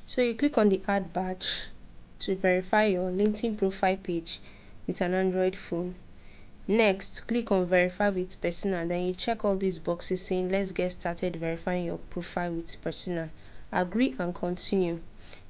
So you click on the add badge to verify your LinkedIn profile page with an Android phone. Next, click on verify with Persona, then you check all these boxes saying let's get started verifying your profile with Persona. Agree and continue.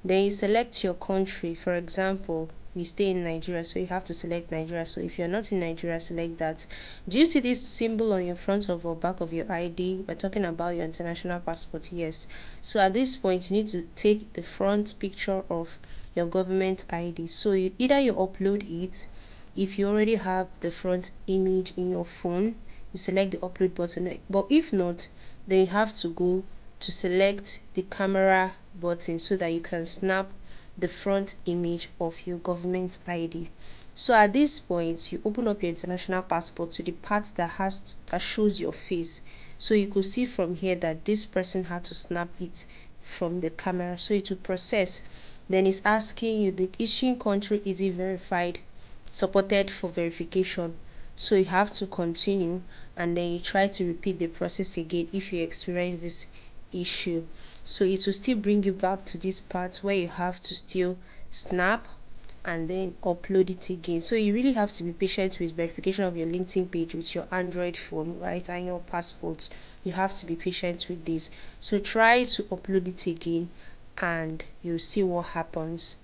Then you select your country. For example, we stay in Nigeria, so you have to select Nigeria. So if you're not in Nigeria, select that. Do you see this symbol on your front of or back of your ID? We're talking about your international passport. Yes. So at this point, you need to take the front picture of your government ID. So either you upload it. If you already have the front image in your phone, you select the upload button. But if not, then you have to go to select the camera button so that you can snap the front image of your government ID. So at this point, you open up your international passport to the part that shows your face. So you could see from here that this person had to snap it from the camera. So it will process. Then it's asking you the issuing country, is it verified, supported for verification. So you have to continue, and then you try to repeat the process again if you experience this issue. So it will still bring you back to this part where you have to still snap and then upload it again. So you really have to be patient with verification of your LinkedIn page with your Android phone, right, and your passport. You have to be patient with this. So try to upload it again and you'll see what happens.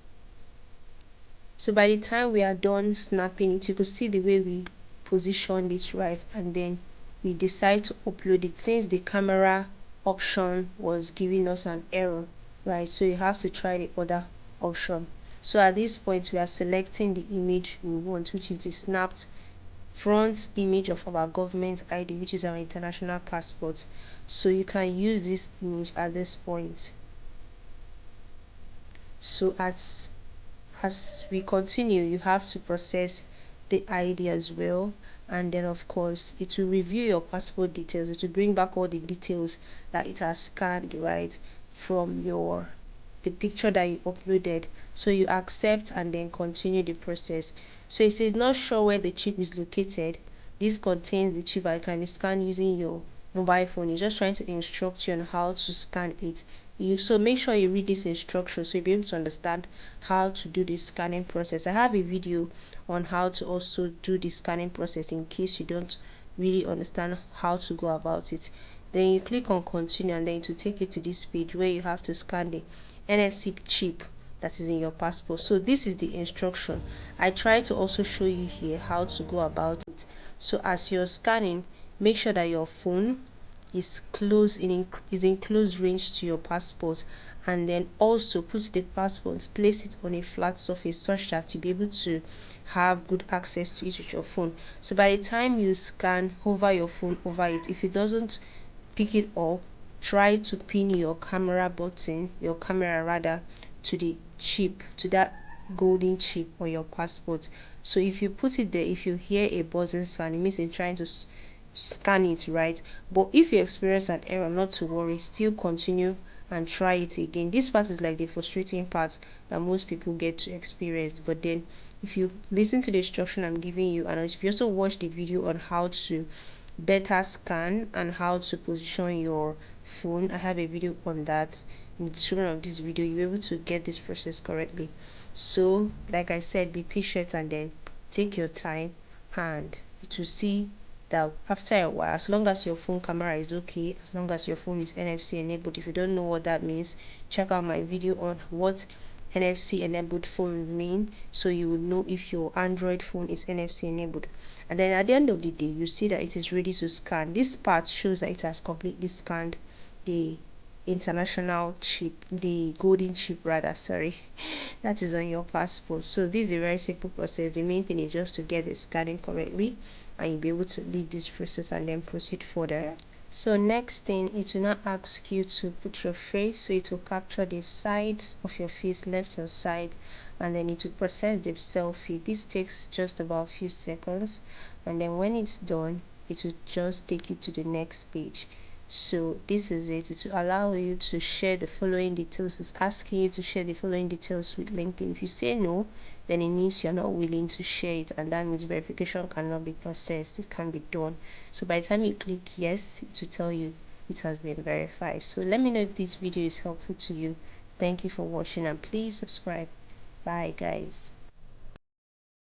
So by the time we are done snapping it, you could see the way we positioned it, right, and then we decide to upload it since the camera option was giving us an error, right? So you have to try the other option. So at this point we are selecting the image we want, which is the snapped front image of our government ID, which is our international passport. So you can use this image at this point. So as we continue, you have to process the ID as well, and then of course it will review your passport details. It will bring back all the details that it has scanned, right, from the picture that you uploaded. So you accept and then continue the process. So it says not sure where the chip is located. This contains the chip that can be scanned using your mobile phone. It's just trying to instruct you on how to scan it. So make sure you read this instruction so you'll be able to understand how to do the scanning process. I have a video on how to also do the scanning process in case you don't really understand how to go about it. Then you click on continue, and then it will take you to this page where you have to scan the NFC chip that is in your passport. So this is the instruction. I try to also show you here how to go about it. So as you're scanning, make sure that your phone is in close range to your passport, and then also put the passport, place it on a flat surface such that you'll be able to have good access to it with your phone. So by the time you scan, hover your phone over it. If it doesn't pick it up, try to pin your camera button, your camera rather, to the chip, to that golden chip on your passport. So if you put it there, if you hear a buzzing sound, it means it's trying to scan it, right? But if you experience an error, not to worry, still continue and try it again. This part is like the frustrating part that most people get to experience. But then if you listen to the instruction I'm giving you, and if you also watch the video on how to better scan and how to position your phone, I have a video on that in the description of this video. You'll be able to get this process correctly. So like I said, be patient and then take your time, and to see that after a while, as long as your phone camera is okay, as long as your phone is NFC enabled. If you don't know what that means, check out my video on what NFC enabled phones mean, so you will know if your Android phone is NFC enabled. And then at the end of the day, you see that it is ready to scan. This part shows that it has completely scanned the international chip, the golden chip rather, sorry, that is on your passport. So this is a very simple process. The main thing is just to get the scanning correctly, and you'll be able to leave this process and then proceed further. So next thing, it will not ask you to put your face, so it will capture the sides of your face, left and side, and then it will process the selfie. This takes just about a few seconds, and then when it's done, it will just take you to the next page. So this is it. It will allow you to share the following details. It's asking you to share the following details with LinkedIn. If you say no, then it means you're not willing to share it, and that means verification cannot be processed. It can be done. So by the time you click yes, it will tell you it has been verified. So let me know if this video is helpful to you. Thank you for watching and please subscribe. Bye guys.